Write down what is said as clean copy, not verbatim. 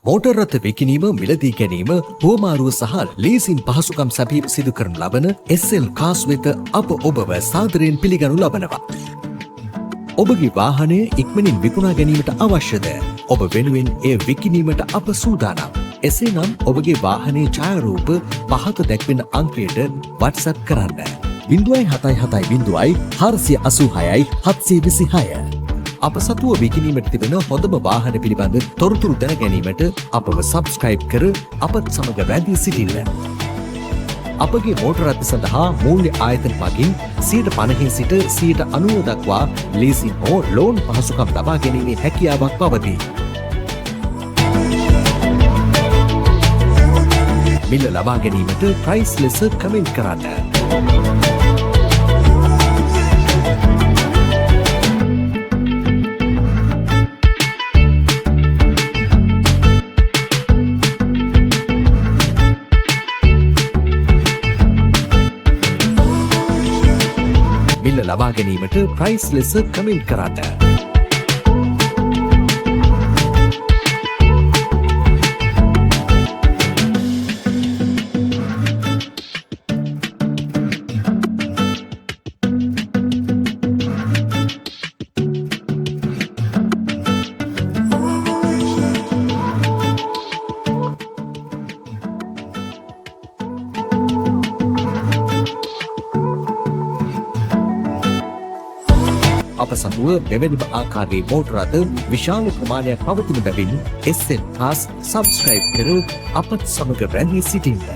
Motor රථ විකිණීම, මිලදී ගැනීම, හුවමාරුව සහ ලීසින් පහසුකම් සැපීම සිදු කරන ලබන SL කාස් වෙත අප ඔබව සාදරයෙන් පිළිගනු ලබනවා. ඔබගේ වාහනය ඉක්මනින් විකුණා ගැනීමට අවශ්‍යද? ඔබ වෙනුවෙන් එය විකිණීමට අප සූදානම්. එසේනම් ඔබගේ වාහනයේ ඡායාරූප පහත දැක්වෙන අංකයට WhatsApp කරන්න. 077 486 726. අප සතුව විකිණීමට තිබෙන හොඳම වාහන පිළිබඳ තොරතුරු දැන ගැනීමට අපව සබ්ස්ක්‍රයිබ් කර අපත් සමග රැඳී සිටින්න. අපගේ මෝටර රථ සඳහා මූල්‍ය ආයතන මගින් 50% සිට 90% දක්වා ලීසින් හෝ ලෝන් පහසුකම් ලබා ගැනීමේ හැකියාවක් පවතී. මිල ලබා ගැනීමට ප්‍රයිස් ලෙස කමෙන්ට් කරන්න. මිල ලබා ගැනීමට ප්‍රයිස් ලෙස කමෙන්ට් කරන්න. අප සතුව මෙවැනිම ආකාරයේ මෝටර රථ විශාල ප්‍රමාණයක් පවතින බැවින් SL කාස් සබ්ස්ක්‍රයිබ් කර අපත් සමග රැඳී සිටින්න.